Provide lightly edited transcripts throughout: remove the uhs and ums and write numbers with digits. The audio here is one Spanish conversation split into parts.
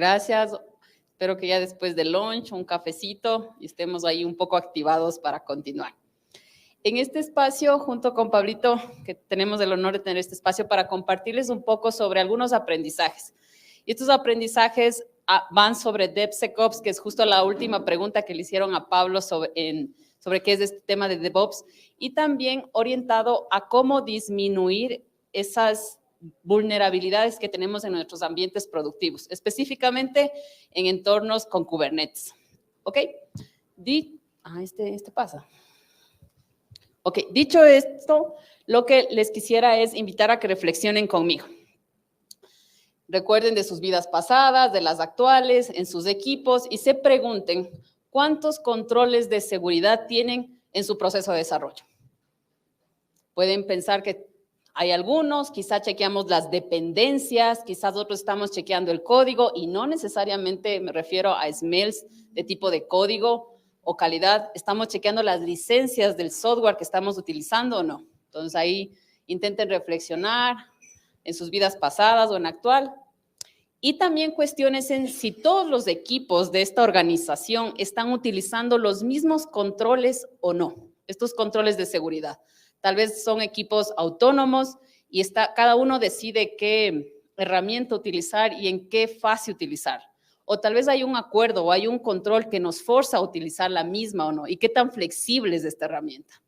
Gracias. Espero que ya después del lunch, un cafecito, y estemos ahí un poco activados para continuar. En este espacio, junto con Pablito, que tenemos el honor de tener este espacio para compartirles un poco sobre algunos aprendizajes. Y estos aprendizajes van sobre DevSecOps, que es justo la última pregunta que le hicieron a Pablo sobre qué es este tema de DevOps, y también orientado a cómo disminuir esas vulnerabilidades que tenemos en nuestros ambientes productivos, específicamente en entornos con Kubernetes. ¿Ok? Este pasa. Ok, dicho esto, lo que les quisiera es invitar a que reflexionen conmigo. Recuerden de sus vidas pasadas, de las actuales, en sus equipos y se pregunten cuántos controles de seguridad tienen en su proceso de desarrollo. Pueden pensar que hay algunos, quizá chequeamos las dependencias, quizás otros estamos chequeando el código y no necesariamente me refiero a smells de tipo de código o calidad, estamos chequeando las licencias del software que estamos utilizando o no. Entonces ahí intenten reflexionar en sus vidas pasadas o en actual. Y también cuestiones en si todos los equipos de esta organización están utilizando los mismos controles o no, estos controles de seguridad. Tal vez son equipos autónomos y cada uno decide qué herramienta utilizar y en qué fase utilizar. O tal vez hay un acuerdo o hay un control que nos forza a utilizar la misma o no. Y qué tan flexible es esta herramienta.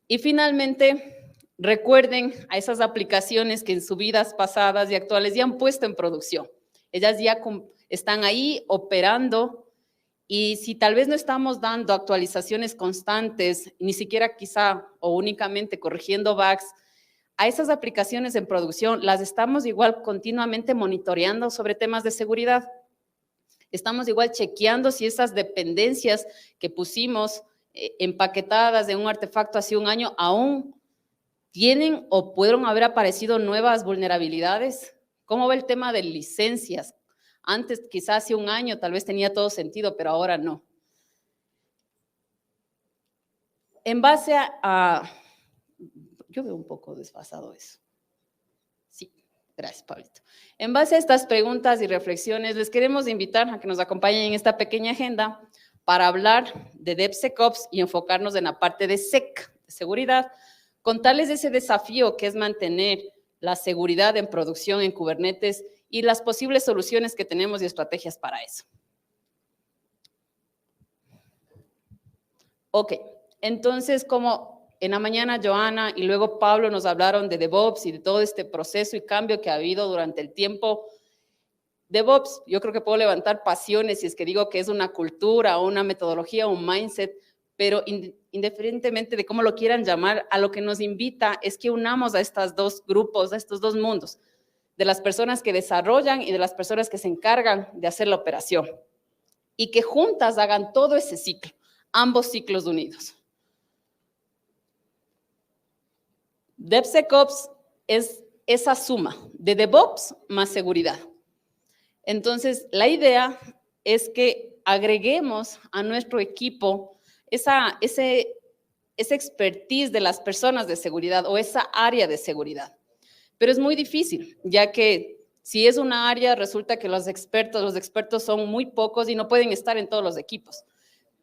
Y finalmente, recuerden a esas aplicaciones que en sus vidas pasadas y actuales ya han puesto en producción. Ellas ya están ahí operando y si tal vez no estamos dando actualizaciones constantes, ni siquiera quizá o únicamente corrigiendo bugs, a esas aplicaciones en producción las estamos igual continuamente monitoreando sobre temas de seguridad. Estamos igual chequeando si esas dependencias que pusimos empaquetadas de un artefacto hace un año aún tienen o pudieron haber aparecido nuevas vulnerabilidades. ¿Cómo va el tema de licencias? Antes, quizás hace un año, tal vez tenía todo sentido, pero ahora no. En base yo veo un poco desfasado eso. Sí, gracias, Pablito. En base a estas preguntas y reflexiones, les queremos invitar a que nos acompañen en esta pequeña agenda para hablar de DevSecOps y enfocarnos en la parte de SEC, de seguridad, contarles ese desafío que es mantener la seguridad en producción en Kubernetes y las posibles soluciones que tenemos y estrategias para eso. Ok, entonces como en la mañana Joana y luego Pablo nos hablaron de DevOps y de todo este proceso y cambio que ha habido durante el tiempo, DevOps, yo creo que puedo levantar pasiones si es que digo que es una cultura o una metodología o un mindset, pero indiferentemente de cómo lo quieran llamar, a lo que nos invita es que unamos a estos dos grupos, a estos dos mundos, de las personas que desarrollan y de las personas que se encargan de hacer la operación, y que juntas hagan todo ese ciclo, ambos ciclos unidos. DevSecOps es esa suma de DevOps más seguridad. Entonces, la idea es que agreguemos a nuestro equipo ese expertise de las personas de seguridad o esa área de seguridad. Pero es muy difícil, ya que si es una área, resulta que los expertos son muy pocos y no pueden estar en todos los equipos.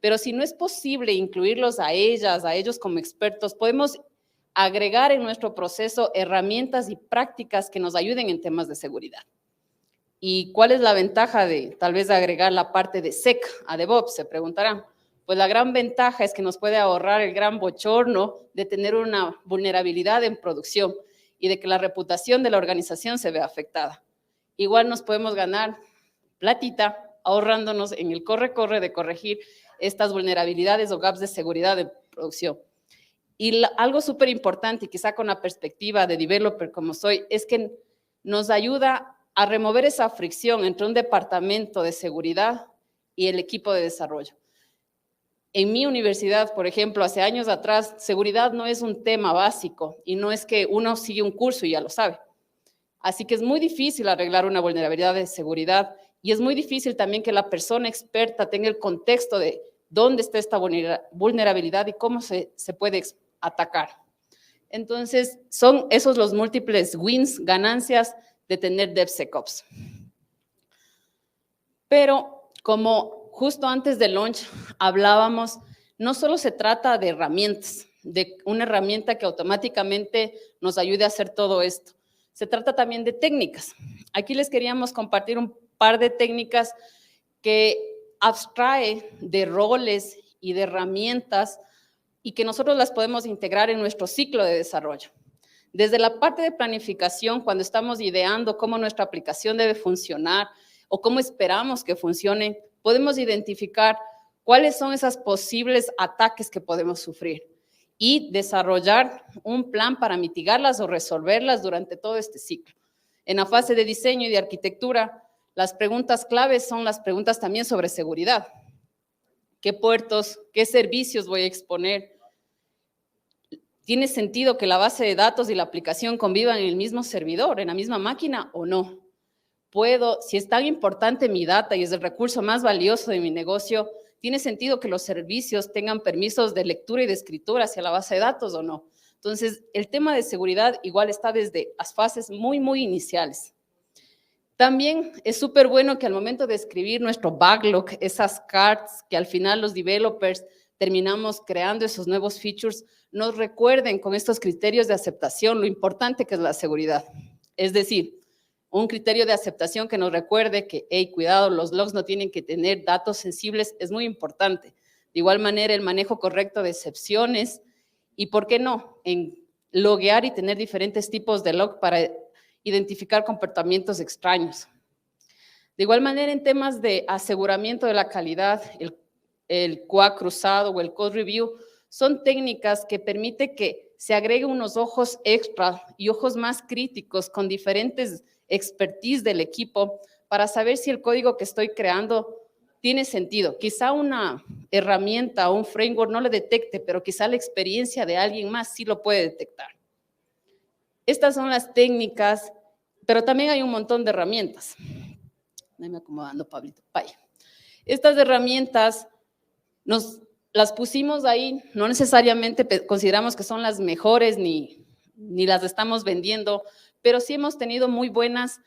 Pero si no es posible incluirlos a ellos como expertos, podemos agregar en nuestro proceso herramientas y prácticas que nos ayuden en temas de seguridad. ¿Y cuál es la ventaja de tal vez agregar la parte de SEC a DevOps? Se preguntarán. Pues la gran ventaja es que nos puede ahorrar el gran bochorno de tener una vulnerabilidad en producción y de que la reputación de la organización se vea afectada. Igual nos podemos ganar platita ahorrándonos en el corre-corre de corregir estas vulnerabilidades o gaps de seguridad de producción. Y algo súper importante, y quizá con la perspectiva de developer como soy, es que nos ayuda a remover esa fricción entre un departamento de seguridad y el equipo de desarrollo. En mi universidad, por ejemplo, hace años atrás, seguridad no es un tema básico y no es que uno sigue un curso y ya lo sabe. Así que es muy difícil arreglar una vulnerabilidad de seguridad y es muy difícil también que la persona experta tenga el contexto de dónde está esta vulnerabilidad y cómo se puede atacar. Entonces, son esos los múltiples wins, ganancias de tener DevSecOps. Pero como justo antes del launch hablábamos, no solo se trata de herramientas, de una herramienta que automáticamente nos ayude a hacer todo esto. Se trata también de técnicas. Aquí les queríamos compartir un par de técnicas que abstrae de roles y de herramientas y que nosotros las podemos integrar en nuestro ciclo de desarrollo. Desde la parte de planificación, cuando estamos ideando cómo nuestra aplicación debe funcionar o cómo esperamos que funcione, podemos identificar cuáles son esos posibles ataques que podemos sufrir y desarrollar un plan para mitigarlas o resolverlas durante todo este ciclo. En la fase de diseño y de arquitectura, las preguntas claves son las preguntas también sobre seguridad. ¿Qué puertos, qué servicios voy a exponer? ¿Tiene sentido que la base de datos y la aplicación convivan en el mismo servidor, en la misma máquina o no? Si es tan importante mi data y es el recurso más valioso de mi negocio, ¿tiene sentido que los servicios tengan permisos de lectura y de escritura hacia la base de datos o no? Entonces, el tema de seguridad igual está desde las fases muy iniciales. También es súper bueno que al momento de escribir nuestro backlog, esas cards que al final los developers terminamos creando esos nuevos features, nos recuerden con estos criterios de aceptación lo importante que es la seguridad. Es decir, un criterio de aceptación que nos recuerde que, hey, cuidado, los logs no tienen que tener datos sensibles, es muy importante. De igual manera, el manejo correcto de excepciones y, ¿por qué no?, en loguear y tener diferentes tipos de log para identificar comportamientos extraños. De igual manera, en temas de aseguramiento de la calidad, el QA cruzado o el code review son técnicas que permiten que se agreguen unos ojos extra y ojos más críticos con diferentes expertise del equipo para saber si el código que estoy creando tiene sentido. Quizá una herramienta o un framework no lo detecte, pero quizá la experiencia de alguien más sí lo puede detectar. Estas son las técnicas, pero también hay un montón de herramientas. Déjame acomodando, Pablito. Vaya. Estas herramientas las pusimos ahí, no necesariamente consideramos que son las mejores ni las estamos vendiendo, pero sí hemos tenido muy buenas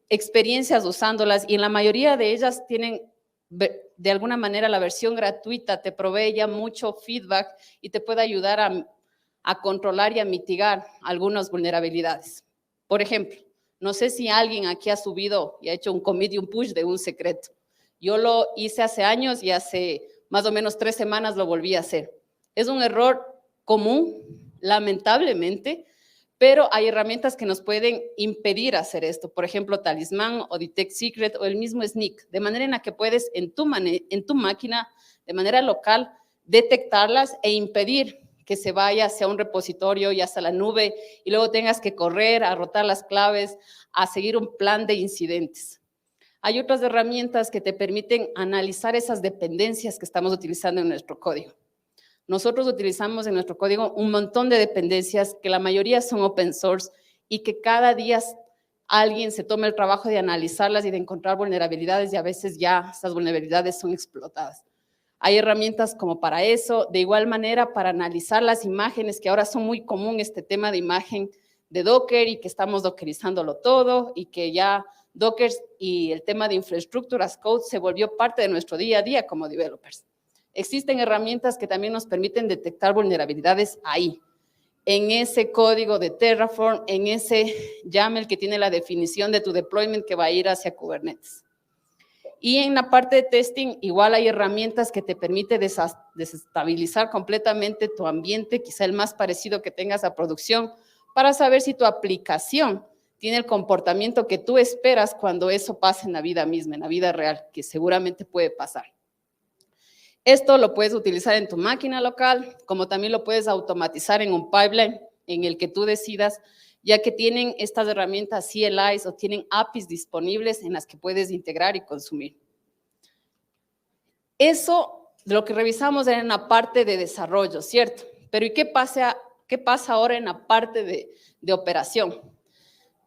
experiencias usándolas y en la mayoría de ellas tienen de alguna manera la versión gratuita, te provee ya mucho feedback y te puede ayudar a controlar y a mitigar algunas vulnerabilidades. Por ejemplo, no sé si alguien aquí ha subido y ha hecho un commit y un push de un secreto. Yo lo hice hace años y hace más o menos 3 semanas lo volví a hacer. Es un error común, lamentablemente, pero hay herramientas que nos pueden impedir hacer esto. Por ejemplo, Talismán o Detect Secret o el mismo Snyk, de manera en la que puedes en tu máquina, de manera local, detectarlas e impedir que se vaya hacia un repositorio y hasta la nube y luego tengas que correr a rotar las claves, a seguir un plan de incidentes. Hay otras herramientas que te permiten analizar esas dependencias que estamos utilizando en nuestro código. Nosotros utilizamos en nuestro código un montón de dependencias que la mayoría son open source y que cada día alguien se toma el trabajo de analizarlas y de encontrar vulnerabilidades y a veces ya estas vulnerabilidades son explotadas. Hay herramientas como para eso, de igual manera para analizar las imágenes, que ahora son muy común este tema de imagen de Docker y que estamos dockerizándolo todo y que ya Docker y el tema de infraestructuras code se volvió parte de nuestro día a día como developers. Existen herramientas que también nos permiten detectar vulnerabilidades ahí, en ese código de Terraform, en ese YAML que tiene la definición de tu deployment que va a ir hacia Kubernetes. Y en la parte de testing, igual hay herramientas que te permiten desestabilizar completamente tu ambiente, quizá el más parecido que tengas a producción, para saber si tu aplicación tiene el comportamiento que tú esperas cuando eso pase en la vida misma, en la vida real, que seguramente puede pasar. Esto lo puedes utilizar en tu máquina local, como también lo puedes automatizar en un pipeline en el que tú decidas, ya que tienen estas herramientas CLIs o tienen APIs disponibles en las que puedes integrar y consumir. Eso, lo que revisamos era en la parte de desarrollo, ¿cierto? Pero ¿y qué pasa ahora en la parte de operación?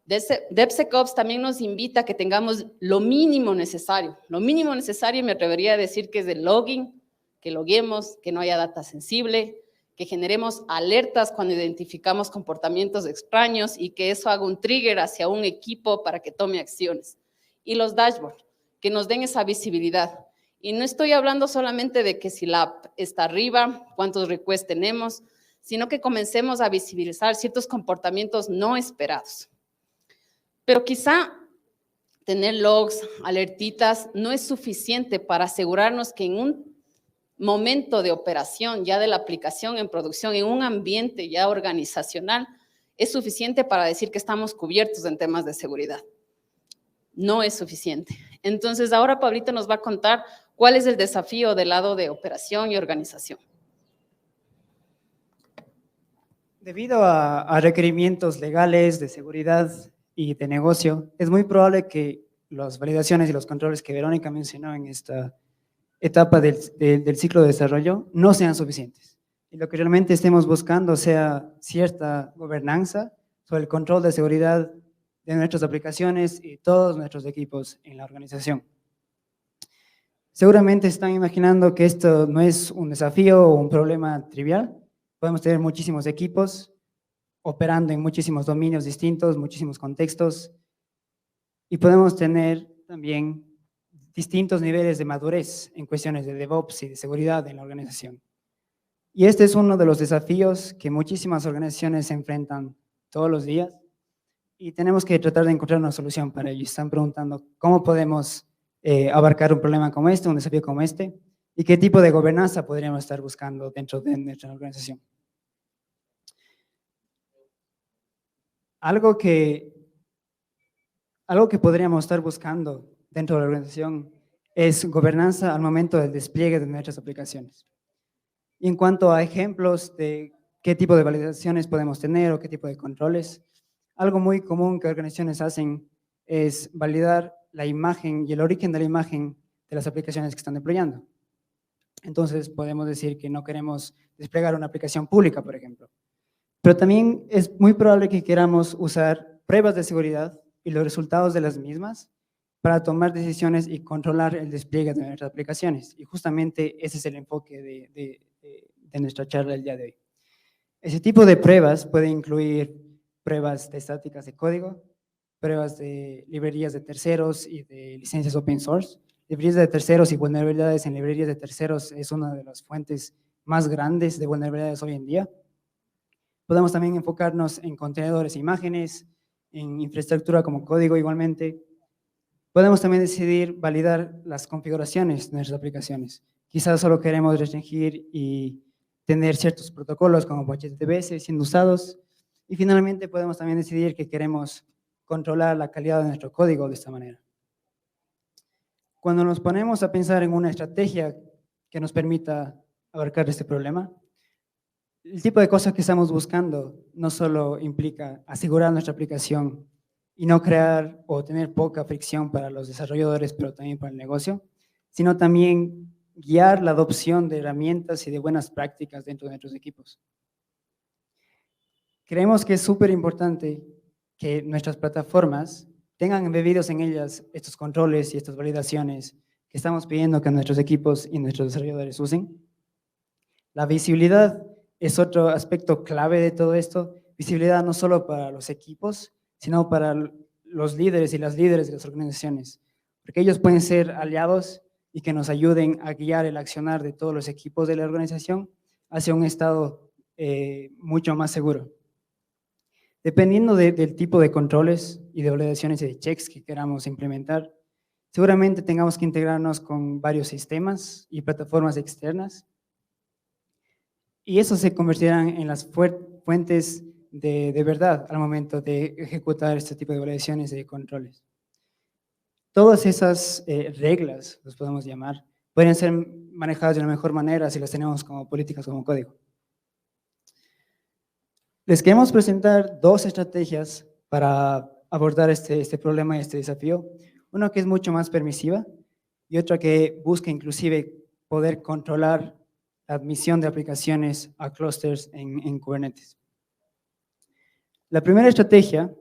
DevSecOps también nos invita a que tengamos lo mínimo necesario. Lo mínimo necesario me atrevería a decir que es el logging, que loguemos, que no haya data sensible, que generemos alertas cuando identificamos comportamientos extraños y que eso haga un trigger hacia un equipo para que tome acciones. Y los dashboards, que nos den esa visibilidad. Y no estoy hablando solamente de que si la app está arriba, cuántos requests tenemos, sino que comencemos a visibilizar ciertos comportamientos no esperados. Pero quizá tener logs, alertitas, no es suficiente para asegurarnos que en un momento de operación ya de la aplicación en producción, en un ambiente ya organizacional, es suficiente para decir que estamos cubiertos en temas de seguridad. No es suficiente. Entonces, ahora Pablito nos va a contar cuál es el desafío del lado de operación y organización. Debido a requerimientos legales de seguridad y de negocio, es muy probable que las validaciones y los controles que Verónica mencionó en esta etapa del ciclo de desarrollo no sean suficientes. Y lo que realmente estemos buscando sea cierta gobernanza sobre el control de seguridad de nuestras aplicaciones y todos nuestros equipos en la organización. Seguramente están imaginando que esto no es un desafío o un problema trivial. Podemos tener muchísimos equipos operando en muchísimos dominios distintos, muchísimos contextos, y podemos tener también distintos niveles de madurez en cuestiones de DevOps y de seguridad en la organización. Y este es uno de los desafíos que muchísimas organizaciones se enfrentan todos los días y tenemos que tratar de encontrar una solución para ello. Están preguntando cómo podemos abarcar un problema como este, un desafío como este, y qué tipo de gobernanza podríamos estar buscando dentro de nuestra organización. Algo que podríamos estar buscando dentro de la organización es gobernanza al momento del despliegue de nuestras aplicaciones. Y en cuanto a ejemplos de qué tipo de validaciones podemos tener o qué tipo de controles, algo muy común que organizaciones hacen es validar la imagen y el origen de la imagen de las aplicaciones que están deployando. Entonces podemos decir que no queremos desplegar una aplicación pública, por ejemplo. Pero también es muy probable que queramos usar pruebas de seguridad y los resultados de las mismas para tomar decisiones y controlar el despliegue de nuestras aplicaciones. Y justamente ese es el enfoque de nuestra charla el día de hoy. Ese tipo de pruebas puede incluir pruebas de estáticas de código, pruebas de librerías de terceros y de licencias open source. Librerías de terceros y vulnerabilidades en librerías de terceros es una de las fuentes más grandes de vulnerabilidades hoy en día. Podemos también enfocarnos en contenedores e imágenes, en infraestructura como código igualmente. Podemos también decidir validar las configuraciones de nuestras aplicaciones. Quizás solo queremos restringir y tener ciertos protocolos como HTTPS siendo usados. Y finalmente podemos también decidir que queremos controlar la calidad de nuestro código de esta manera. Cuando nos ponemos a pensar en una estrategia que nos permita abarcar este problema, el tipo de cosas que estamos buscando no solo implica asegurar nuestra aplicación y no crear o tener poca fricción para los desarrolladores, pero también para el negocio, sino también guiar la adopción de herramientas y de buenas prácticas dentro de nuestros equipos. Creemos que es súper importante que nuestras plataformas tengan embebidos en ellas estos controles y estas validaciones que estamos pidiendo que nuestros equipos y nuestros desarrolladores usen. La visibilidad es otro aspecto clave de todo esto. Visibilidad no solo para los equipos, sino para los líderes y las líderes de las organizaciones, porque ellos pueden ser aliados y que nos ayuden a guiar el accionar de todos los equipos de la organización hacia un estado mucho más seguro. Dependiendo del tipo de controles y de validaciones y de checks que queramos implementar, seguramente tengamos que integrarnos con varios sistemas y plataformas externas, y eso se convertirán en las fuentes de verdad al momento de ejecutar este tipo de validaciones y de controles. Todas esas reglas, los podemos llamar, pueden ser manejadas de una mejor manera si las tenemos como políticas, como código. Les queremos presentar dos estrategias para abordar este problema y este desafío. Una que es mucho más permisiva y otra que busca inclusive poder controlar la admisión de aplicaciones a clusters en Kubernetes. La primera estrategia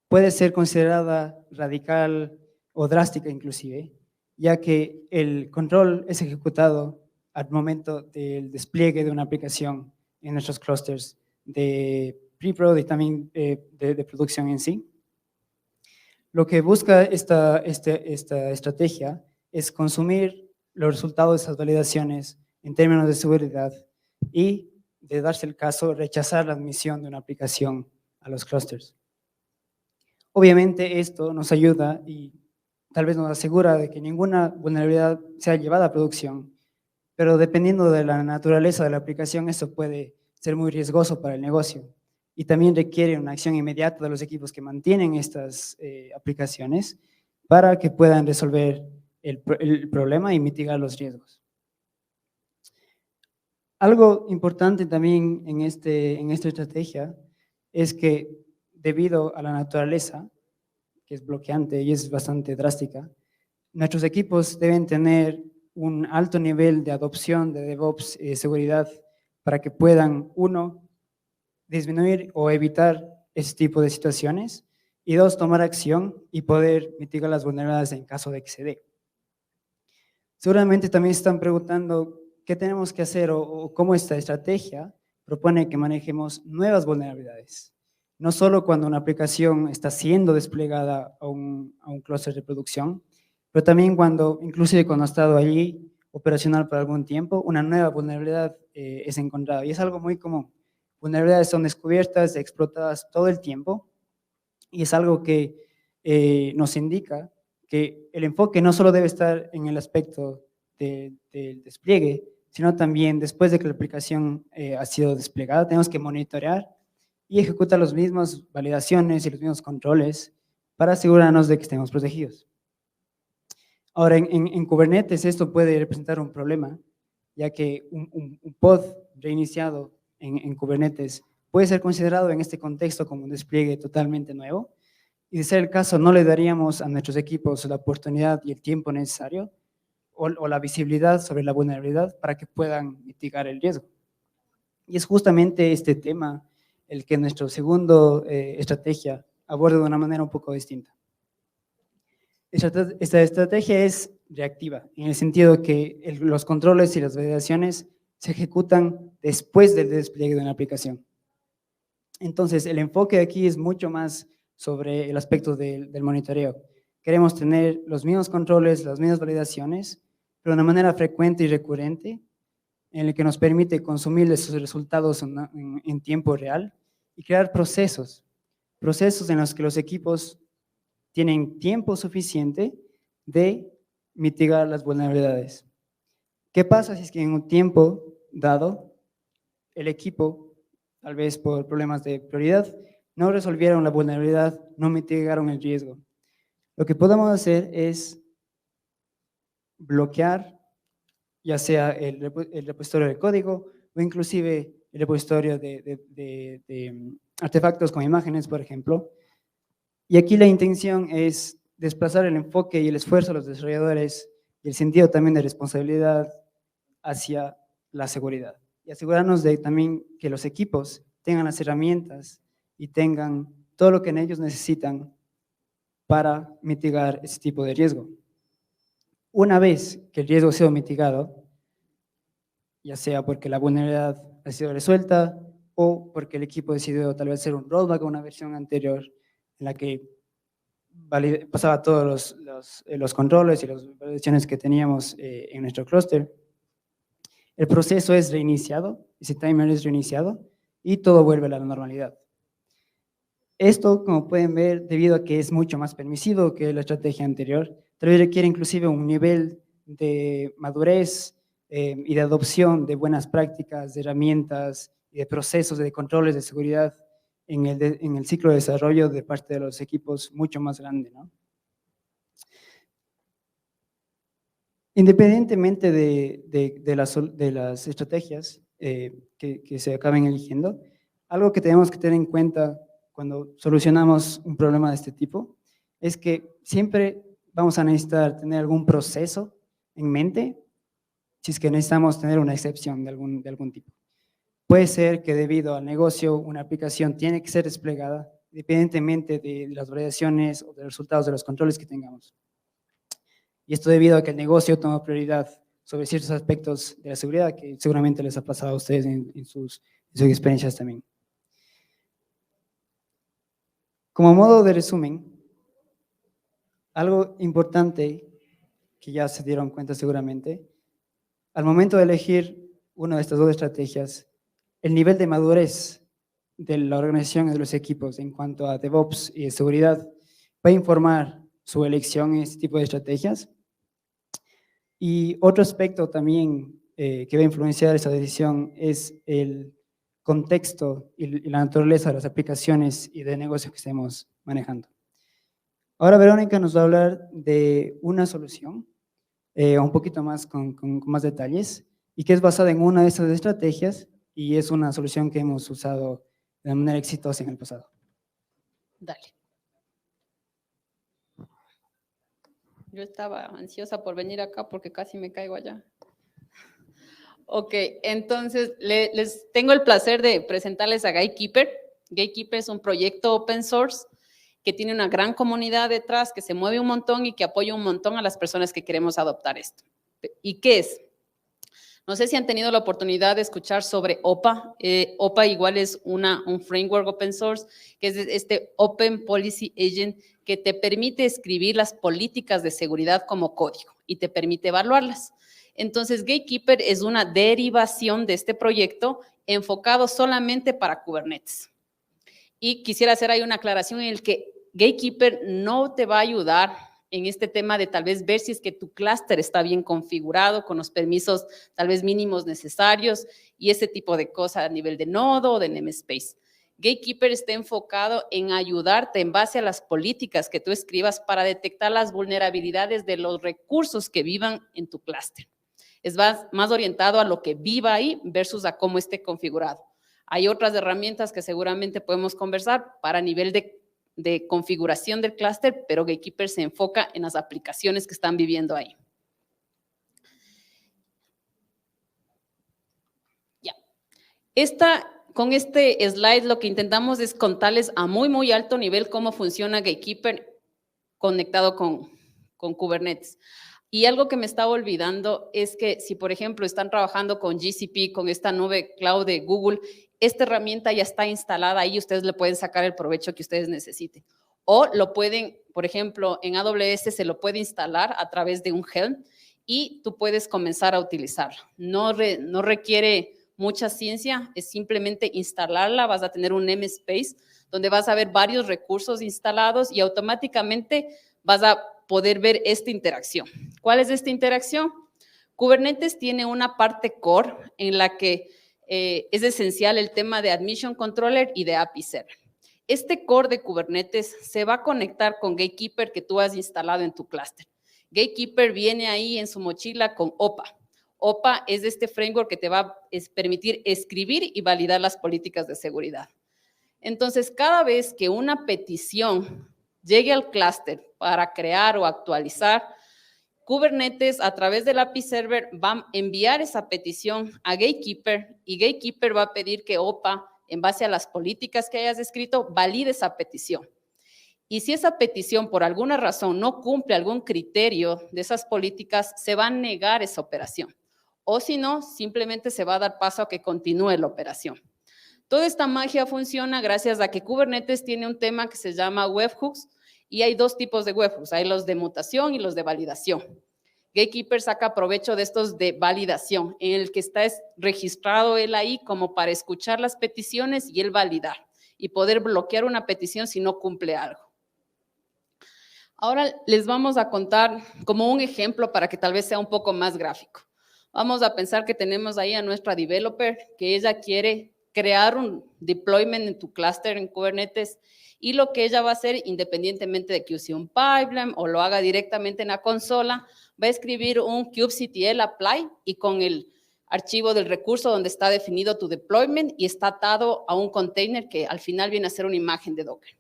puede ser considerada radical o drástica inclusive, ya que el control es ejecutado al momento del despliegue de una aplicación en nuestros clusters de pre-prod y también de producción en sí. Lo que busca esta estrategia es consumir los resultados de esas validaciones en términos de seguridad y, de darse el caso, rechazar la admisión de una aplicación a los clústeres. Obviamente esto nos ayuda y tal vez nos asegura de que ninguna vulnerabilidad sea llevada a producción, pero dependiendo de la naturaleza de la aplicación, esto puede ser muy riesgoso para el negocio y también requiere una acción inmediata de los equipos que mantienen estas aplicaciones para que puedan resolver el problema y mitigar los riesgos. Algo importante también en esta estrategia es que debido a la naturaleza, que es bloqueante y es bastante drástica, nuestros equipos deben tener un alto nivel de adopción de DevOps y de seguridad para que puedan, uno, disminuir o evitar ese tipo de situaciones y dos, tomar acción y poder mitigar las vulnerabilidades en caso de que se dé. Seguramente también se están preguntando qué tenemos que hacer o cómo esta estrategia propone que manejemos nuevas vulnerabilidades. No solo cuando una aplicación está siendo desplegada a un clúster de producción, pero también inclusive cuando ha estado allí operacional por algún tiempo, una nueva vulnerabilidad es encontrada. Y es algo muy común. Vulnerabilidades son descubiertas, explotadas todo el tiempo, y es algo que nos indica que el enfoque no solo debe estar en el aspecto del despliegue, sino también después de que la aplicación ha sido desplegada, tenemos que monitorear y ejecutar las mismas validaciones y los mismos controles para asegurarnos de que estemos protegidos. Ahora, en Kubernetes esto puede representar un problema, ya que un pod reiniciado en Kubernetes puede ser considerado en este contexto como un despliegue totalmente nuevo, y de ser el caso no le daríamos a nuestros equipos la oportunidad y el tiempo necesario o la visibilidad sobre la vulnerabilidad para que puedan mitigar el riesgo. Y es justamente este tema el que nuestro segundo estrategia aborda de una manera un poco distinta. Esta estrategia es reactiva, en el sentido que los controles y las validaciones se ejecutan después del despliegue de una aplicación. Entonces, el enfoque aquí es mucho más sobre el aspecto del monitoreo. Queremos tener los mismos controles, las mismas validaciones, pero de una manera frecuente y recurrente, en el que nos permite consumir esos resultados en tiempo real y crear procesos en los que los equipos tienen tiempo suficiente de mitigar las vulnerabilidades. ¿Qué pasa si es que en un tiempo dado el equipo, tal vez por problemas de prioridad, no resolvieron la vulnerabilidad, no mitigaron el riesgo? Lo que podemos hacer es bloquear ya sea el repositorio de código o inclusive el repositorio de artefactos con imágenes, por ejemplo. Y aquí la intención es desplazar el enfoque y el esfuerzo de los desarrolladores y el sentido también de responsabilidad hacia la seguridad. Y asegurarnos de también que los equipos tengan las herramientas y tengan todo lo que ellos necesitan para mitigar ese tipo de riesgo. Una vez que el riesgo ha sido mitigado, ya sea porque la vulnerabilidad ha sido resuelta o porque el equipo decidió tal vez hacer un rollback a una versión anterior en la que pasaba todos los controles y las validaciones que teníamos en nuestro clúster, el proceso es reiniciado, ese timer es reiniciado y todo vuelve a la normalidad. Esto, como pueden ver, debido a que es mucho más permisivo que la estrategia anterior, tal vez requiere inclusive un nivel de madurez y de adopción de buenas prácticas, de herramientas y de procesos de controles de seguridad en el ciclo de desarrollo de parte de los equipos mucho más grande, ¿no? Independientemente de las estrategias que se acaben eligiendo, algo que tenemos que tener en cuenta cuando solucionamos un problema de este tipo es que siempre vamos a necesitar tener algún proceso en mente si es que necesitamos tener una excepción de algún tipo. Puede ser que debido al negocio una aplicación tiene que ser desplegada independientemente de las variaciones o de los resultados de los controles que tengamos. Y esto debido a que el negocio toma prioridad sobre ciertos aspectos de la seguridad que seguramente les ha pasado a ustedes en sus experiencias también. Como modo de resumen, Algo importante que ya se dieron cuenta seguramente, al momento de elegir una de estas dos estrategias, el nivel de madurez de la organización y de los equipos en cuanto a DevOps y de seguridad va a informar su elección en este tipo de estrategias. Y otro aspecto también que va a influenciar esa decisión es el contexto y la naturaleza de las aplicaciones y de negocios que estemos manejando. Ahora Verónica nos va a hablar de una solución, un poquito más con más detalles, y que es basada en una de esas estrategias y es una solución que hemos usado de manera exitosa en el pasado. Dale. Yo estaba ansiosa por venir acá porque casi me caigo allá. Ok, entonces les tengo el placer de presentarles a Gatekeeper. Gatekeeper es un proyecto open source que tiene una gran comunidad detrás, que se mueve un montón y que apoya un montón a las personas que queremos adoptar esto. ¿Y qué es? No sé si han tenido la oportunidad de escuchar sobre OPA. OPA igual es un framework open source, que es este Open Policy Agent, que te permite escribir las políticas de seguridad como código y te permite evaluarlas. Entonces, Gatekeeper es una derivación de este proyecto enfocado solamente para Kubernetes. Y quisiera hacer ahí una aclaración en el que Gatekeeper no te va a ayudar en este tema de tal vez ver si es que tu clúster está bien configurado con los permisos tal vez mínimos necesarios y ese tipo de cosas a nivel de nodo o de namespace. Gatekeeper está enfocado en ayudarte en base a las políticas que tú escribas para detectar las vulnerabilidades de los recursos que vivan en tu clúster. Es más orientado a lo que viva ahí versus a cómo esté configurado. Hay otras herramientas que seguramente podemos conversar para nivel de configuración del clúster, pero Gatekeeper se enfoca en las aplicaciones que están viviendo ahí. Ya. Con este slide lo que intentamos es contarles a muy alto nivel cómo funciona Gatekeeper conectado con Kubernetes. Y algo que me estaba olvidando es que si, por ejemplo, están trabajando con GCP, con esta nube cloud de Google, esta herramienta ya está instalada ahí y ustedes le pueden sacar el provecho que ustedes necesiten. O lo pueden, por ejemplo, en AWS se lo puede instalar a través de un Helm y tú puedes comenzar a utilizarlo. No requiere mucha ciencia, es simplemente instalarla, vas a tener un namespace donde vas a ver varios recursos instalados y automáticamente vas a poder ver esta interacción. ¿Cuál es esta interacción? Kubernetes tiene una parte core en la que es esencial el tema de Admission Controller y de API Server. Este core de Kubernetes se va a conectar con Gatekeeper que tú has instalado en tu clúster. Gatekeeper viene ahí en su mochila con OPA. OPA es este framework que te va a permitir escribir y validar las políticas de seguridad. Entonces, cada vez que una petición llegue al clúster para crear o actualizar, Kubernetes a través del API Server va a enviar esa petición a Gatekeeper y Gatekeeper va a pedir que OPA, en base a las políticas que hayas escrito, valide esa petición. Y si esa petición por alguna razón no cumple algún criterio de esas políticas, se va a negar esa operación. O si no, simplemente se va a dar paso a que continúe la operación. Toda esta magia funciona gracias a que Kubernetes tiene un tema que se llama webhooks y hay dos tipos de webhooks, hay los de mutación y los de validación. Gatekeeper saca provecho de estos de validación, en el que está registrado él ahí como para escuchar las peticiones y él validar y poder bloquear una petición si no cumple algo. Ahora les vamos a contar como un ejemplo para que tal vez sea un poco más gráfico. Vamos a pensar que tenemos ahí a nuestra developer que ella quiere crear un deployment en tu clúster en Kubernetes y lo que ella va a hacer, independientemente de que use un pipeline o lo haga directamente en la consola, va a escribir un kubectl apply y con el archivo del recurso donde está definido tu deployment y está atado a un container que al final viene a ser una imagen de Docker.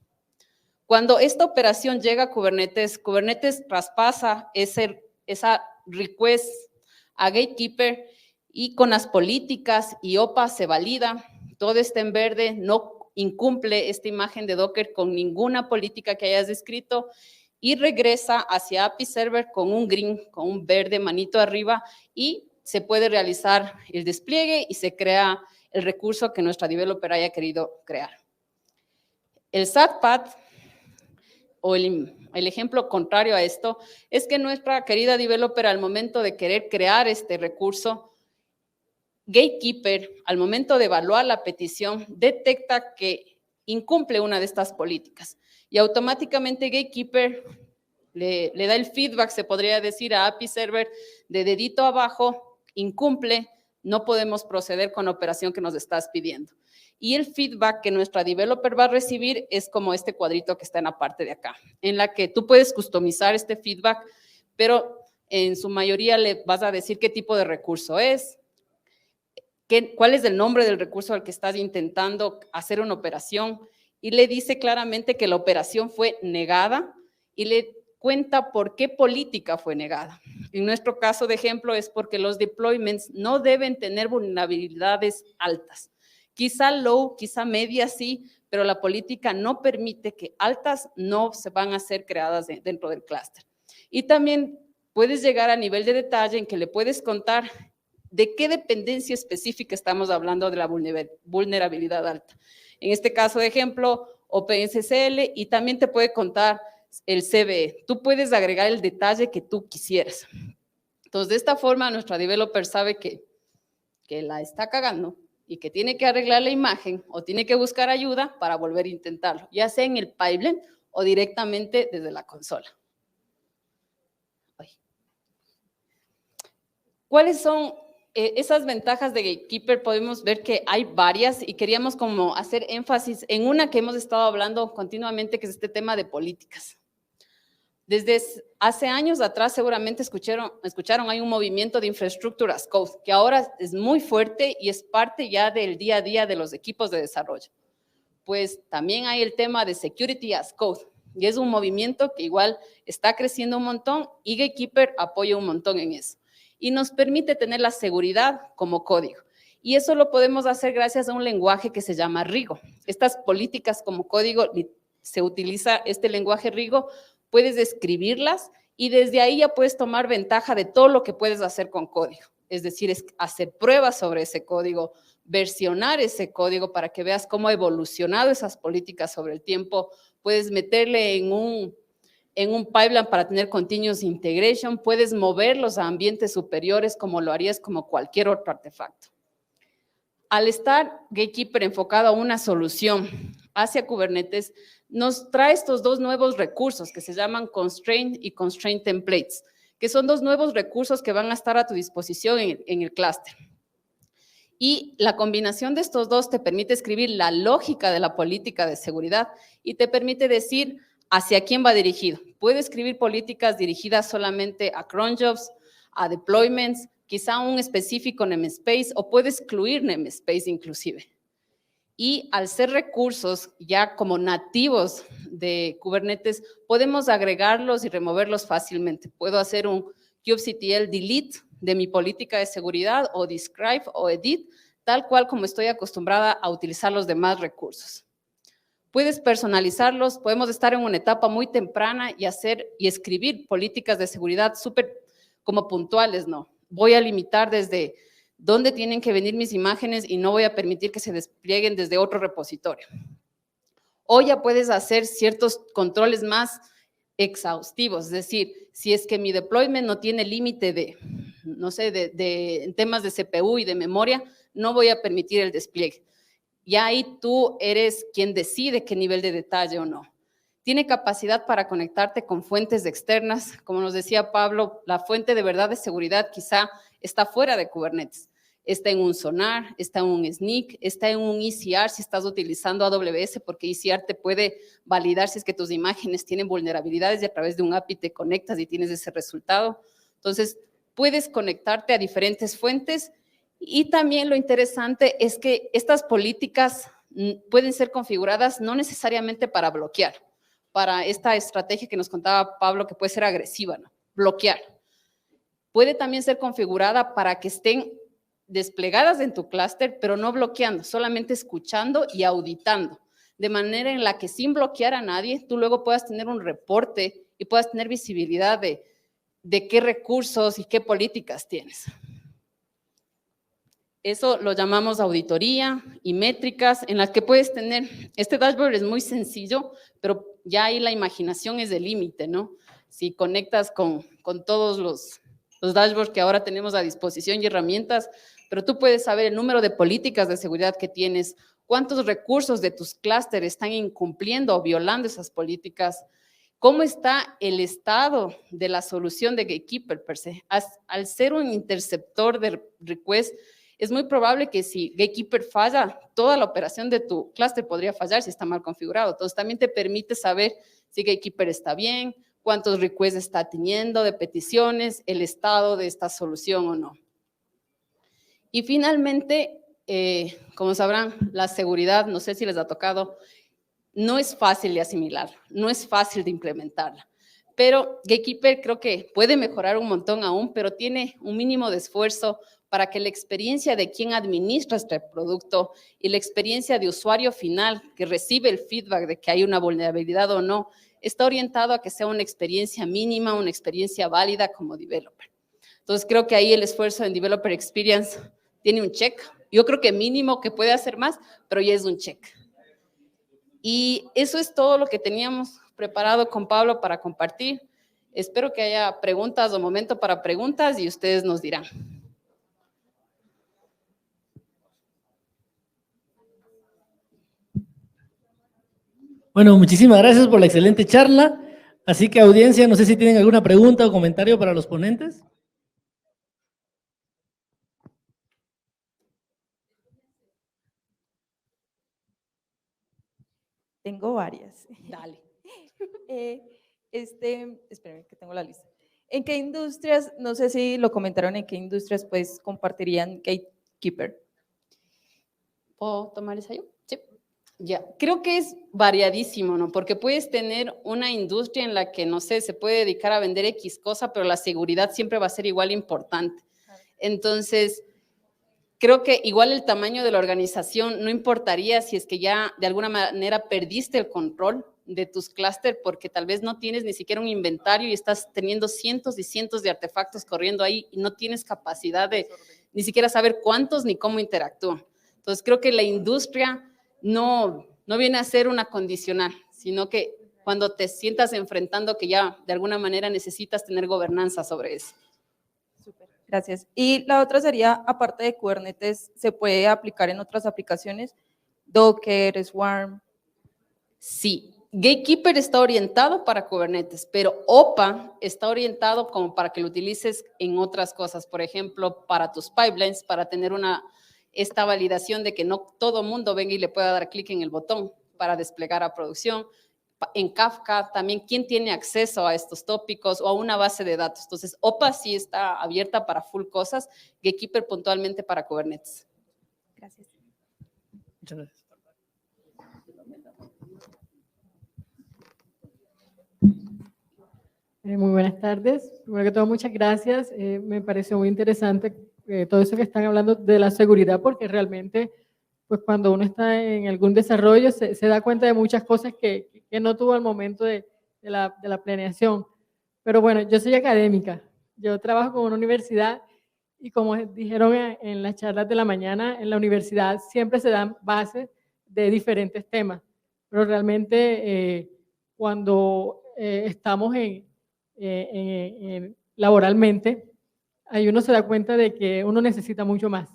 Cuando esta operación llega a Kubernetes, Kubernetes traspasa esa request a Gatekeeper y con las políticas y OPA se valida, todo está en verde, no incumple esta imagen de Docker con ninguna política que hayas escrito y regresa hacia API Server con un green, con un verde manito arriba y se puede realizar el despliegue y se crea el recurso que nuestra developer haya querido crear. El SAT path o el ejemplo contrario a esto es que nuestra querida developer, al momento de querer crear este recurso, Gatekeeper, al momento de evaluar la petición, detecta que incumple una de estas políticas y automáticamente Gatekeeper le da el feedback, se podría decir, a API Server de dedito abajo, incumple, no podemos proceder con la operación que nos estás pidiendo. Y el feedback que nuestra developer va a recibir es como este cuadrito que está en la parte de acá, en la que tú puedes customizar este feedback, pero en su mayoría le vas a decir qué tipo de recurso es, cuál es el nombre del recurso al que estás intentando hacer una operación, y le dice claramente que la operación fue negada y le cuenta por qué política fue negada. En nuestro caso de ejemplo es porque los deployments no deben tener vulnerabilidades altas. Quizá low, quizá media sí, pero la política no permite que altas no se van a ser creadas dentro del clúster. Y también puedes llegar a nivel de detalle en que le puedes contar de qué dependencia específica estamos hablando de la vulnerabilidad alta. En este caso de ejemplo, OpenSSL, y también te puede contar el CVE. Tú puedes agregar el detalle que tú quisieras. Entonces, de esta forma, nuestra developer sabe que la está cagando y que tiene que arreglar la imagen o tiene que buscar ayuda para volver a intentarlo, ya sea en el pipeline o directamente desde la consola. ¿Cuáles son esas ventajas de Gatekeeper? Podemos ver que hay varias y queríamos como hacer énfasis en una que hemos estado hablando continuamente, que es este tema de políticas. Desde hace años atrás seguramente escucharon, hay un movimiento de Infrastructure as Code, que ahora es muy fuerte y es parte ya del día a día de los equipos de desarrollo. Pues también hay el tema de Security as Code, y es un movimiento que igual está creciendo un montón y Gatekeeper apoya un montón en eso. Y nos permite tener la seguridad como código. Y eso lo podemos hacer gracias a un lenguaje que se llama Rigo. Estas políticas como código, se utiliza este lenguaje Rigo, puedes escribirlas y desde ahí ya puedes tomar ventaja de todo lo que puedes hacer con código. Es decir, hacer pruebas sobre ese código, versionar ese código para que veas cómo ha evolucionado esas políticas sobre el tiempo. Puedes meterle en un pipeline para tener continuous integration, puedes moverlos a ambientes superiores como lo harías como cualquier otro artefacto. Al estar Gatekeeper enfocado a una solución hacia Kubernetes, nos trae estos dos nuevos recursos que se llaman Constraint y Constraint Templates, que son dos nuevos recursos que van a estar a tu disposición en el clúster. Y la combinación de estos dos te permite escribir la lógica de la política de seguridad y te permite decir hacia quién va dirigido. Puede escribir políticas dirigidas solamente a cron jobs, a deployments, quizá un específico namespace, o puede excluir namespace inclusive. Y al ser recursos ya como nativos de Kubernetes, podemos agregarlos y removerlos fácilmente. Puedo hacer un kubectl delete de mi política de seguridad o describe o edit, tal cual como estoy acostumbrada a utilizar los demás recursos. Puedes personalizarlos, podemos estar en una etapa muy temprana y hacer y escribir políticas de seguridad súper como puntuales, ¿no? Voy a limitar desde dónde tienen que venir mis imágenes y no voy a permitir que se desplieguen desde otro repositorio. O ya puedes hacer ciertos controles más exhaustivos, es decir, si es que mi deployment no tiene límite de, no sé, en temas de CPU y de memoria, no voy a permitir el despliegue. Ya ahí tú eres quien decide qué nivel de detalle o no. Tiene capacidad para conectarte con fuentes externas. Como nos decía Pablo, la fuente de verdad de seguridad quizá está fuera de Kubernetes. Está en un Sonar, está en un Snyk, está en un ECR si estás utilizando AWS, porque ECR te puede validar si es que tus imágenes tienen vulnerabilidades y a través de un API te conectas y tienes ese resultado. Entonces, puedes conectarte a diferentes fuentes. Y también lo interesante es que estas políticas pueden ser configuradas no necesariamente para bloquear, para esta estrategia que nos contaba Pablo que puede ser agresiva, ¿no? Bloquear. Puede también ser configurada para que estén desplegadas en tu clúster, pero no bloqueando, solamente escuchando y auditando, de manera en la que sin bloquear a nadie, tú luego puedas tener un reporte y puedas tener visibilidad de qué recursos y qué políticas tienes. Eso lo llamamos auditoría y métricas en las que puedes tener, este dashboard es muy sencillo, pero ya ahí la imaginación es el límite, ¿no? Si conectas con todos los dashboards que ahora tenemos a disposición y herramientas, pero tú puedes saber el número de políticas de seguridad que tienes, cuántos recursos de tus clústeres están incumpliendo o violando esas políticas, cómo está el estado de la solución de Gatekeeper per se. Al ser un interceptor de request, es muy probable que si Gatekeeper falla, toda la operación de tu clúster podría fallar si está mal configurado. Entonces, también te permite saber si Gatekeeper está bien, cuántos requests está teniendo de peticiones, el estado de esta solución o no. Y finalmente, como sabrán, la seguridad, no sé si les ha tocado, no es fácil de asimilar, no es fácil de implementarla. Pero Gatekeeper creo que puede mejorar un montón aún, pero tiene un mínimo de esfuerzo para que la experiencia de quien administra este producto y la experiencia de usuario final que recibe el feedback de que hay una vulnerabilidad o no, está orientado a que sea una experiencia mínima, una experiencia válida como developer. Entonces, creo que ahí el esfuerzo en Developer Experience tiene un check. Yo creo que mínimo que puede hacer más, pero ya es un check. Y eso es todo lo que teníamos preparado con Pablo para compartir. Espero que haya preguntas o momento para preguntas y ustedes nos dirán. Bueno, muchísimas gracias por la excelente charla. Así que, audiencia, no sé si tienen alguna pregunta o comentario para los ponentes. Tengo varias. Dale. Espérenme que tengo la lista. ¿En qué industrias, no sé si lo comentaron, en qué industrias pues compartirían Gatekeeper? ¿Puedo tomar esa yo? Sí. Ya, creo que es variadísimo, ¿no? Porque puedes tener una industria en la que, no sé, se puede dedicar a vender X cosa, pero la seguridad siempre va a ser igual importante. Entonces, creo que igual el tamaño de la organización no importaría si es que ya de alguna manera perdiste el control de tus clústeres porque tal vez no tienes ni siquiera un inventario y estás teniendo cientos y cientos de artefactos corriendo ahí y no tienes capacidad de ni siquiera saber cuántos ni cómo interactúan. Entonces, creo que la industria no viene a ser una condicional, sino que cuando te sientas enfrentando que ya de alguna manera necesitas tener gobernanza sobre eso. Súper, gracias. Y la otra sería, aparte de Kubernetes, ¿se puede aplicar en otras aplicaciones? Docker, Swarm. Sí, Gatekeeper está orientado para Kubernetes, pero OPA está orientado como para que lo utilices en otras cosas, por ejemplo, para tus pipelines, para tener esta validación de que no todo mundo venga y le pueda dar clic en el botón para desplegar a producción. En Kafka también, ¿quién tiene acceso a estos tópicos o a una base de datos? Entonces, OPA sí está abierta para full cosas, Gatekeeper puntualmente para Kubernetes. Gracias. Muchas gracias. Muy buenas tardes. Primero que todo, muchas gracias. Me pareció muy interesante todo eso que están hablando de la seguridad, porque realmente, pues cuando uno está en algún desarrollo, se da cuenta de muchas cosas que no tuvo al momento de la planeación. Pero bueno, yo soy académica. Yo trabajo con una universidad y como dijeron en las charlas de la mañana, en la universidad siempre se dan bases de diferentes temas. Pero realmente cuando estamos laboralmente, ahí uno se da cuenta de que uno necesita mucho más.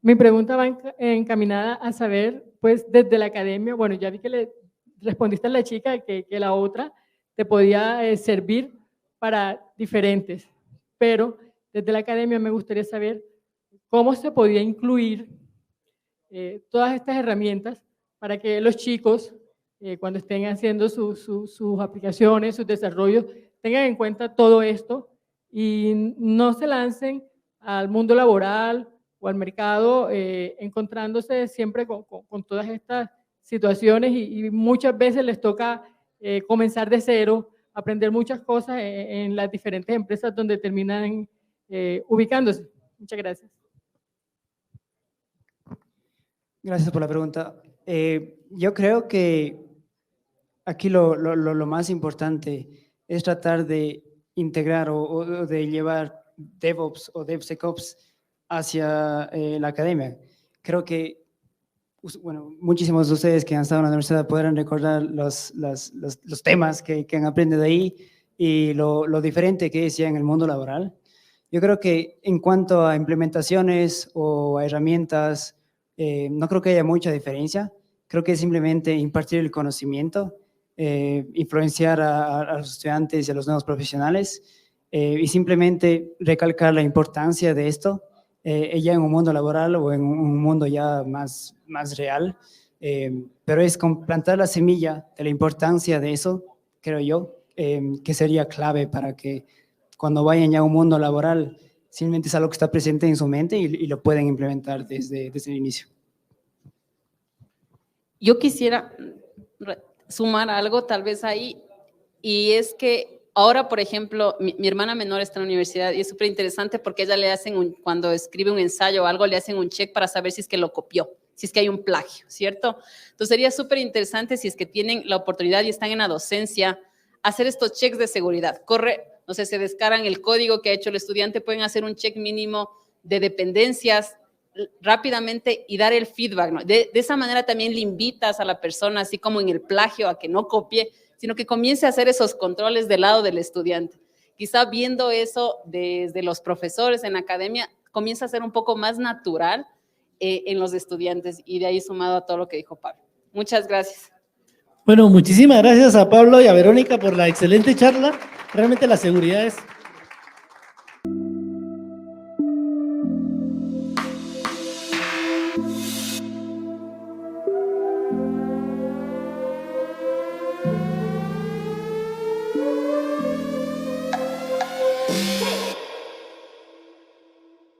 Mi pregunta va encaminada a saber, pues desde la academia, bueno, ya vi que le respondiste a la chica que la otra te podía servir para diferentes, pero desde la academia me gustaría saber cómo se podía incluir todas estas herramientas para que los chicos, cuando estén haciendo sus aplicaciones, sus desarrollos, tengan en cuenta todo esto y no se lancen al mundo laboral o al mercado encontrándose siempre con todas estas situaciones y muchas veces les toca comenzar de cero, aprender muchas cosas en las diferentes empresas donde terminan ubicándose. Muchas gracias. Gracias por la pregunta. Yo creo que aquí lo más importante es tratar de integrar o de llevar DevOps o DevSecOps hacia la academia. Creo que, bueno, muchísimos de ustedes que han estado en la universidad podrán recordar los temas que han aprendido ahí y lo diferente que es ya en el mundo laboral. Yo creo que en cuanto a implementaciones o a herramientas, no creo que haya mucha diferencia. Creo que es simplemente impartir el conocimiento, influenciar a los estudiantes y a los nuevos profesionales y simplemente recalcar la importancia de esto ya en un mundo laboral o en un mundo ya más real. Pero es plantar la semilla de la importancia de eso, creo yo, que sería clave para que cuando vayan ya a un mundo laboral, simplemente es algo que está presente en su mente y lo pueden implementar desde el inicio. Yo quisiera sumar algo tal vez ahí, y es que ahora, por ejemplo, mi hermana menor está en la universidad y es súper interesante porque ella le hacen, cuando escribe un ensayo o algo, le hacen un check para saber si es que lo copió, si es que hay un plagio, ¿cierto? Entonces sería súper interesante si es que tienen la oportunidad y están en la docencia, hacer estos checks de seguridad. No sé, se descargan el código que ha hecho el estudiante, pueden hacer un check mínimo de dependencias rápidamente y dar el feedback, ¿no? De esa manera también le invitas a la persona, así como en el plagio, a que no copie, sino que comience a hacer esos controles del lado del estudiante. Quizá viendo eso desde los profesores en la academia, comienza a ser un poco más natural en los estudiantes, y de ahí sumado a todo lo que dijo Pablo. Muchas gracias. Bueno, muchísimas gracias a Pablo y a Verónica por la excelente charla. Realmente la seguridad es